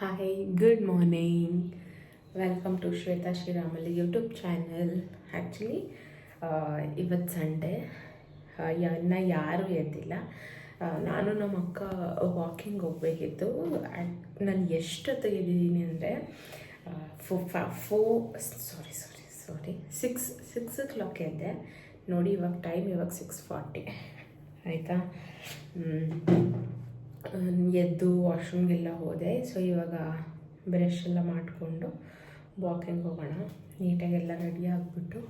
Hi, good morning. Welcome to Shweta Shriramali YouTube channel. Actually, ಇವತ್ತು Sunday ಇನ್ನು ಯಾರೂ ಎದ್ದಿಲ್ಲ. ನಾನು ನಮ್ಮ ಅಕ್ಕ ವಾಕಿಂಗ್ ಹೋಗಬೇಕಿತ್ತು. ನಾನು ಎಷ್ಟೊತ್ತಿಗೆ ಎದ್ದಿದ್ದೀನಿ ಅಂದರೆ ಸಿಕ್ಸ್ ಓ ಕ್ಲಾಕ್ ಎದ್ದೆ. ನೋಡಿ ಇವಾಗ ಟೈಮ್ 6:40 ಆಯಿತಾ. ಎದ್ದು ವಾಶ್ರೂಮ್ಗೆಲ್ಲ ಹೋದೆ. ಸೊ ಇವಾಗ ಬ್ರಷ್ ಎಲ್ಲ ಮಾಡಿಕೊಂಡು ವಾಕಿಂಗ್ ಹೋಗೋಣ. ನೀಟಾಗೆಲ್ಲ ರೆಡಿ ಆಗಿಬಿಟ್ಟು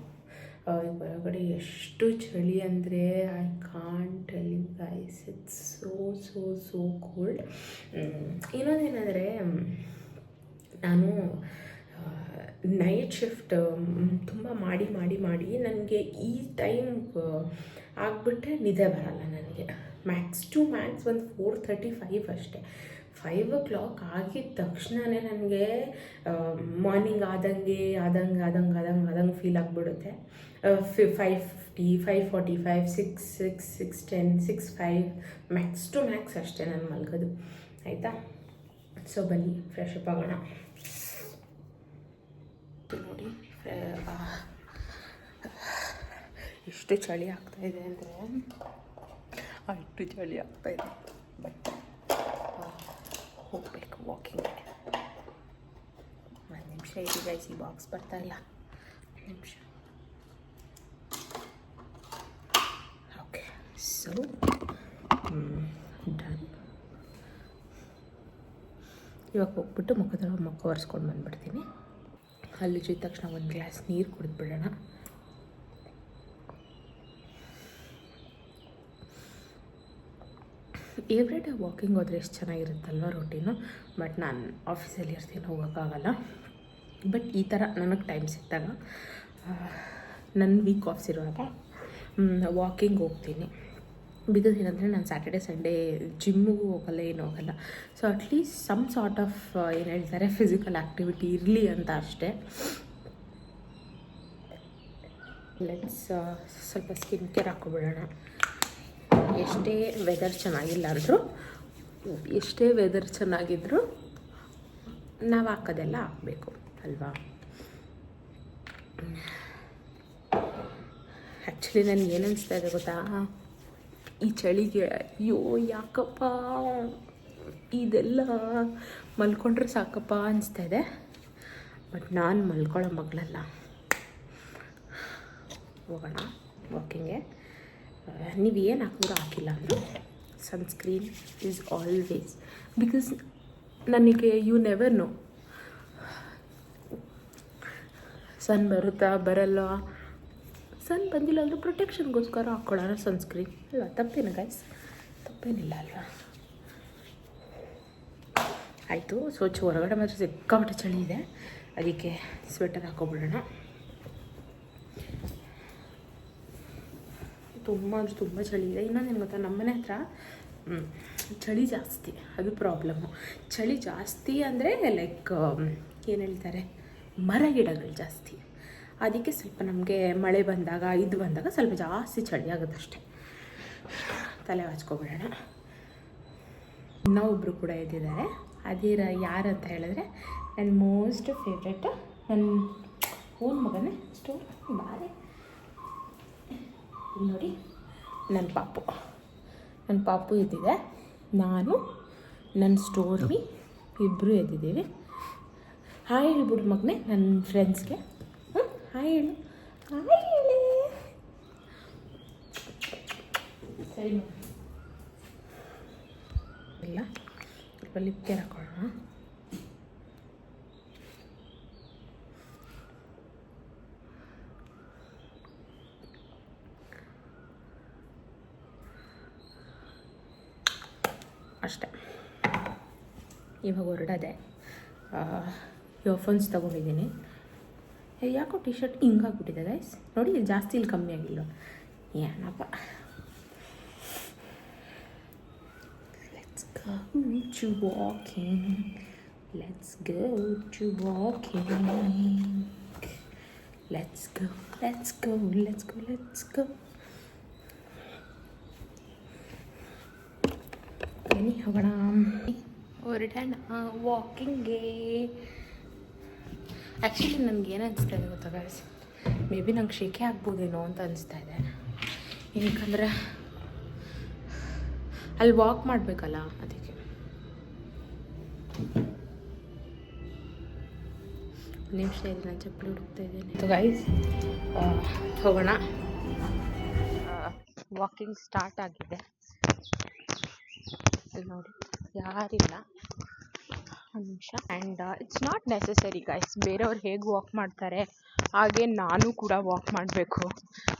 ಹೊರಗಡೆ ಎಷ್ಟು ಚಳಿ ಅಂದರೆ I can't tell you guys, it's so cold. ಇನ್ನೊಂದೇನೆಂದರೆ ನಾನು ನೈಟ್ ಶಿಫ್ಟ್ ತುಂಬ ಮಾಡಿ ನನಗೆ ಈ ಟೈಮ್ ಆಗಿಬಿಟ್ರೆ ನಿದ್ದೆ ಬರಲ್ಲ ನನಗೆ. ಮ್ಯಾಕ್ಸ್ ಒಂದು 4:35 ಅಷ್ಟೇ. 5 o'clock ಆಗಿದ ತಕ್ಷಣವೇ ನನಗೆ ಮಾರ್ನಿಂಗ್ ಆದಂಗೆ ಫೀಲ್ ಆಗಿಬಿಡುತ್ತೆ. 5:50, 5:45, 6:10, 6:05 ಮ್ಯಾಕ್ಸ್ ಅಷ್ಟೇ ನಾನು ಮಲ್ಗೋದು. ಆಯಿತಾ. ಸೊ ಬನ್ನಿ ಫ್ರೆಶ್ ಅಪ್ ಆಗೋಣ. ನೋಡಿ ಎಷ್ಟು ಚಳಿ ಆಗ್ತಾಯಿದೆ ಅಂದರೆ ಅಷ್ಟು ಚಳಿ ಆಗ್ತಾಯಿದೆ. ಬಟ್ ಹೋಗಬೇಕು ವಾಕಿಂಗ್. ಒಂದು ನಿಮಿಷ ಇರಿ ಗೈಸ್, ಈ ಬಾಕ್ಸ್ ಬರ್ತಾ ಇಲ್ಲ. ಒಂದು ನಿಮಿಷ. Okay, so done. ಇವಾಗ ಹೋಗ್ಬಿಟ್ಟು ಮುಖ ಒರೆಸ್ಕೊಂಡು ಬಂದುಬಿಡ್ತೀನಿ. ಅಲ್ಲಿ ಜೊತೆ ತಕ್ಷಣ ಒಂದು ಗ್ಲಾಸ್ ನೀರು ಕುಡಿದ್ಬಿಡೋಣ. ಎವ್ರಿ ಡೇ ವಾಕಿಂಗ್ ಹೋದರೆ ಎಷ್ಟು ಚೆನ್ನಾಗಿರುತ್ತಲ್ವ ರೂಟೀನು. ಬಟ್ ನಾನು ಆಫೀಸಲ್ಲಿ ಇರ್ತೀನಿ, ಹೋಗೋಕ್ಕಾಗಲ್ಲ. ಬಟ್ ಈ ಥರ ನನಗೆ ಟೈಮ್ ಸಿಕ್ತಾಗ, ನನ್ನ ವೀಕ್ ಆಫ್ಸ್ ಇರುವಾಗ ವಾಕಿಂಗ್ ಹೋಗ್ತೀನಿ. ಬಿಕಾಸ್ ಏನಂದರೆ ನಾನು ಸ್ಯಾಟರ್ಡೆ ಸಂಡೇ ಜಿಮ್ಮಿಗೂ ಹೋಗಲ್ಲ, ಏನೂ ಹೋಗಲ್ಲ. So at least some sort of ಏನು ಹೇಳ್ತಾರೆ ಫಿಸಿಕಲ್ ಆ್ಯಕ್ಟಿವಿಟಿ ಇರಲಿ ಅಂತ ಅಷ್ಟೇ. ಲೆಟ್ಸ್ ಸ್ವಲ್ಪ ಸ್ಕಿನ್ ಕೇರ್ ಹಾಕ್ಕೊಬಿಡೋಣ. ಎಷ್ಟೇ ವೆದರ್ ಚೆನ್ನಾಗಿದ್ದರೂ ನಾವು ಹಾಕೋದೆಲ್ಲ ಹಾಕಬೇಕು ಅಲ್ವಾ. ಆ್ಯಕ್ಚುಲಿ ನನಗೆ ಏನು ಅನಿಸ್ತಾ ಇದೆ ಗೊತ್ತಾ, ಈ ಚಳಿಗೆ ಅಯ್ಯೋ ಯಾಕಪ್ಪ ಇದೆಲ್ಲ ಮಲ್ಕೊಂಡ್ರೆ ಸಾಕಪ್ಪ ಅನಿಸ್ತಾ ಇದೆ. ಬಟ್ ನಾನು ಮಲ್ಕೊಳ್ಳೋ ಮಗಳಲ್ಲ. ಹೋಗೋಣ ವಾಕಿಂಗ್ಗೆ. ನೀವು ಏನು ಹಾಕಿದ್ರು ಹಾಕಿಲ್ಲ ಅಂದರು ಸನ್ಸ್ಕ್ರೀನ್ ಈಸ್ ಆಲ್ವೇಸ್, ಬಿಕಾಸ್ ನನಗೆ ಯು ನೆವರ್ ನೋ ಸನ್ ಬರುತ್ತಾ ಬರಲ್ಲ. ಸನ್ ಬಂದಿಲ್ಲ ಅಂದರೂ ಪ್ರೊಟೆಕ್ಷನ್ಗೋಸ್ಕರ ಹಾಕ್ಕೊಳ್ಳೋಣ ಸನ್ಸ್ಕ್ರೀನ್ ಅಲ್ವಾ. ತಪ್ಪೇನು ಗೈಸ್? ತಪ್ಪೇನಿಲ್ಲ ಅಲ್ವಾ. ಆಯಿತು. ಸ್ವಚ್ಛ ಹೊರಗಡೆ ಮಾತ್ರ ಸಿಕ್ಕಾಪಟ್ಟೆ ಚಳಿ ಇದೆ, ಅದಕ್ಕೆ ಸ್ವೆಟರ್ ಹಾಕ್ಕೊಬಿಡೋಣ. ತುಂಬ ಚಳಿ ಇದೆ. ಇನ್ನೊಂದೇನು ಗೊತ್ತಾ, ನಮ್ಮನೆ ಹತ್ರ ಚಳಿ ಜಾಸ್ತಿ, ಅದು ಪ್ರಾಬ್ಲಮ್ಮು. ಚಳಿ ಜಾಸ್ತಿ ಅಂದರೆ ಲೈಕ್ ಏನು ಹೇಳ್ತಾರೆ, ಮರ ಗಿಡಗಳು ಜಾಸ್ತಿ. ಅದಕ್ಕೆ ಸ್ವಲ್ಪ ನಮಗೆ ಮಳೆ ಬಂದಾಗ ಸ್ವಲ್ಪ ಜಾಸ್ತಿ ಚಳಿ ಆಗುತ್ತಷ್ಟೆ. ತಲೆ ಹಚ್ಕೊಬಿಡೋಣ. ಇನ್ನೊಬ್ಬರು ಕೂಡ ಎದ್ದಿದ್ದಾರೆ. ಯಾರು ಅಂತ ಹೇಳಿದ್ರೆ ನನ್ನ ಮೋಸ್ಟ್ ಫೇವ್ರೆಟ್, ನನ್ನ ಓನ್ ಮಗನೇ ಸ್ಟೋರ್ ಬಾರೆ. ನೋಡಿ ನನ್ನ ಪಾಪು ಎದ್ದಿದೆ. ನಾನು ನನ್ನ ಸ್ಟೋರಿ ಇಬ್ಬರು ಎದ್ದಿದ್ದೀವಿ. ಹಾಯ್ ಹೇಳ್ಬಿಡು ಮಗನೇ ನನ್ನ ಫ್ರೆಂಡ್ಸ್ಗೆ. ಹಾಯ್ ಹೇಳಿ. ಸರಿ ಇಲ್ಲ, ಸ್ವಲ್ಪ ಲಿಪ್ ಕೇರ್ ಹಾಕೊಳ್ಳೋಣ. ಅಷ್ಟೆ. ಇವಾಗ ಹೊರಡದೆ. ಇಯರ್ಫೋನ್ಸ್ ತೊಗೊಂಡಿದ್ದೀನಿ. ಯಾಕೋ ಟಿ ಶರ್ಟ್ ಹಿಂಗಾಗ್ಬಿಟ್ಟಿದೆ ಗೈಸ್. ನೋಡಿ ಜಾಸ್ತಿ ಇಲ್ಲಿ ಕಮ್ಮಿ ಆಗಿಲ್ಲ. ಏನಪ್ಪ. Let's go to walking. Let's go. ಬನ್ನಿ ಹೋಗೋಣ. ಹೊರಡೋಣ ವಾಕಿಂಗ್ಗೆ. ಆ್ಯಕ್ಚುಲಿ ನನಗೇನು ಅನಿಸ್ತಾ ಇದೆ ಗೊತ್ತಾ ಗೈಸ್, ಮೇ ಬಿ ನಂಗೆ ಶೆಕೆ ಆಗ್ಬೋದೇನೋ ಅಂತ ಅನಿಸ್ತಾ ಇದೆ. ಏನಕ್ಕಂದರೆ ಅಲ್ಲಿ ವಾಕ್ ಮಾಡಬೇಕಲ್ಲ, ಅದಕ್ಕೆ. ನಿಮಿಷ ಇದೆ, ನಾನು ಚಪ್ಪಲಿ ಹುಡುಕ್ತಾ ಇದ್ದೇನೆ. ಗೈಸ್ ಹೋಗೋಣ. ವಾಕಿಂಗ್ ಸ್ಟಾರ್ಟ್ ಆಗಿದೆ. ಅಲ್ಲಿ ನೋಡಿ ಯಾರಿಲ್ಲ. ಒಂದು ನಿಮಿಷ. And it's not necessary guys, ಬೇರೆಯವ್ರು ಹೇಗೆ ವಾಕ್ ಮಾಡ್ತಾರೆ ಹಾಗೆ ನಾನು ಕೂಡ ವಾಕ್ ಮಾಡಬೇಕು,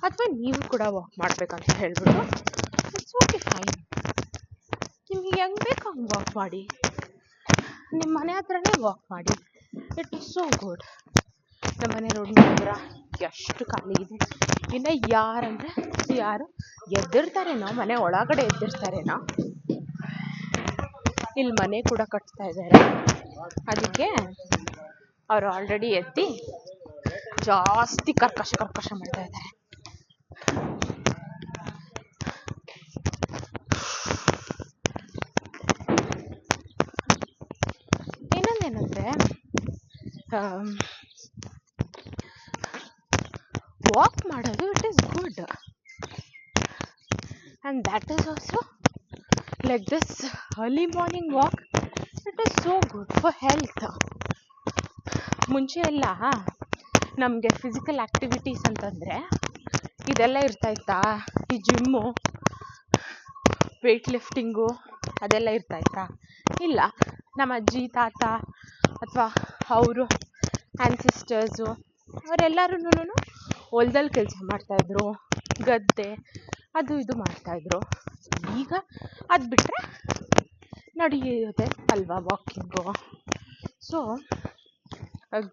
ಅಥವಾ ನೀವು ಕೂಡ ವಾಕ್ ಮಾಡಬೇಕಂತ ಹೇಳ್ಬಿಟ್ಟು ಇಟ್ಸ್ ಓಕೆ, ಫೈನ್. ನಿಮಗೆ ಹೆಂಗೆ ಬೇಕು ಹಂಗೆ ವಾಕ್ ಮಾಡಿ, ನಿಮ್ಮ ಮನೆ ಹತ್ರನೇ ವಾಕ್ ಮಾಡಿ. It is so good. ನಮ್ಮ ಮನೆ ರೋಡ್ ಹತ್ರ ಎಷ್ಟು ಖಾಲಿ ಇದೆ. ಇನ್ನು ಯಾರು ಎದ್ದಿರ್ತಾರೇನೋ, ಮನೆ ಒಳಗಡೆ ಎದ್ದಿರ್ತಾರೇನೋ. ಇಲ್ಲಿ ಮನೆ ಕೂಡ ಕಟ್ತಾ ಇದ್ದಾರೆ, ಅದಕ್ಕೆ ಅವರು ಆಲ್ರೆಡಿ ಎತ್ತಿ ಜಾಸ್ತಿ ಕರ್ಕಶ ಮಾಡ್ತಾ ಇದ್ದಾರೆ. ಇನ್ನೊಂದೇನಂದ್ರೆ ವಾಕ್ ಮಾಡೋದು it is good, and that is also like this early morning walk, it is so good for health. ಮುಂಚೆ ಎಲ್ಲ ನಮಗೆ ಫಿಸಿಕಲ್ ಆ್ಯಕ್ಟಿವಿಟೀಸ್ ಅಂತಂದರೆ ಇದೆಲ್ಲ ಇರ್ತಾಯಿತ್ತಾ, ಈ ಜಿಮ್ಮು, ವೆಯ್ಟ್ ಲಿಫ್ಟಿಂಗು ಅದೆಲ್ಲ ಇರ್ತಾಯಿತ್ತಾ? ಇಲ್ಲ. ನಮ್ಮ ಅಜ್ಜಿ ತಾತ ಅಥವಾ ಅವರು ಆ್ಯನ್ಸಿಸ್ಟರ್ಸು ಅವರೆಲ್ಲರೂ ಹೊಲ್ದಲ್ಲಿ ಕೆಲಸ ಮಾಡ್ತಾಯಿದ್ರು, ಗದ್ದೆ ಅದು ಇದು ಮಾಡ್ತಾಯಿದ್ರು. ಈಗ ಅದು ಬಿಟ್ಟರೆ ನಡೆಯೋದೆ ಅಲ್ವಾ walking. So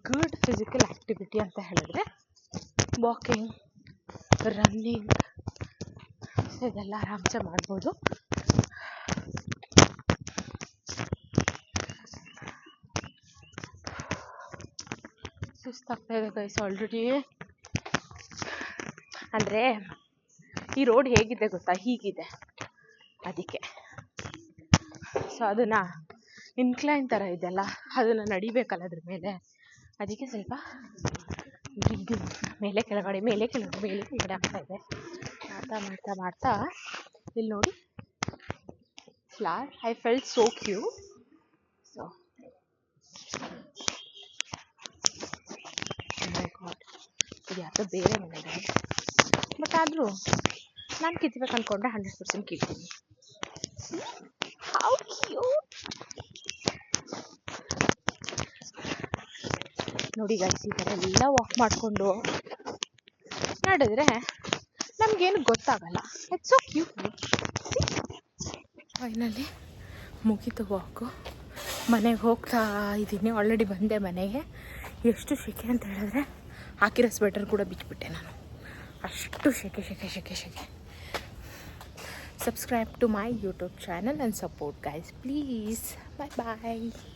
good physical activity ಅಂತ ಹೇಳಿದ್ರೆ ವಾಕಿಂಗ್, ರನ್ನಿಂಗ್, ಇದೆಲ್ಲ ಆರಾಮ್ಸೆ ಮಾಡ್ಬೋದು. ಸುಸ್ತಾಗ್ತಾ ಇದೆ ಗೈಸ್ ಆಲ್ರೆಡಿ. ಅಂದರೆ ಈ ರೋಡ್ ಹೇಗಿದೆ ಗೊತ್ತಾ, ಹೀಗಿದೆ, ಅದಕ್ಕೆ. ಸೊ ಅದನ್ನು ಇನ್ಕ್ಲೈನ್ ಥರ ಇದೆಲ್ಲ, ಅದನ್ನು ನಡಿಬೇಕಲ್ಲ ಅದ್ರ ಮೇಲೆ, ಅದಕ್ಕೆ ಸ್ವಲ್ಪ ಮೇಲೆ ಕೆಳಗಡೆ ಆಗ್ತಾ ಇದೆ. ಮಾಡ್ತಾ ಇಲ್ಲಿ ನೋಡಿ flower, I felt so cute. So my god, ಇದು ಯಾಕೋ ಬೇರೆ ಮನೆ, ಬಟ್ ಆದರೂ ನಾನು ಕಿತ್ಬೇಕು ಅಂದ್ಕೊಂಡ್ರೆ 100% ಕಿತ್ತೀನಿ. ಹೌ ಕ್ಯೂಟ್ ನೋಡಿ ಗೈಸ್. ಈ ಥರ ಎಲ್ಲ ವಾಕ್ ಮಾಡಿಕೊಂಡು ನಡೆದ್ರೆ ನಮಗೇನು ಗೊತ್ತಾಗಲ್ಲ. It's so cute. ಫೈನಲಿ ಮುಗೀತು ವಾಕು. ಮನೆಗೆ ಹೋಗ್ತಾ ಇದ್ದೀನಿ, ಆಲ್ರೆಡಿ ಬಂದೆ ಮನೆಗೆ. ಎಷ್ಟು ಸೆಕೆ ಅಂತ ಹೇಳಿದ್ರೆ ಹಾಕಿರೋ ಸ್ವೆಟರ್ ಕೂಡ ಬಿಚ್ಚಿಬಿಟ್ಟೆ ನಾನು, ಅಷ್ಟು ಸೆಕೆ. Subscribe to my YouTube channel and support guys, please. Bye bye.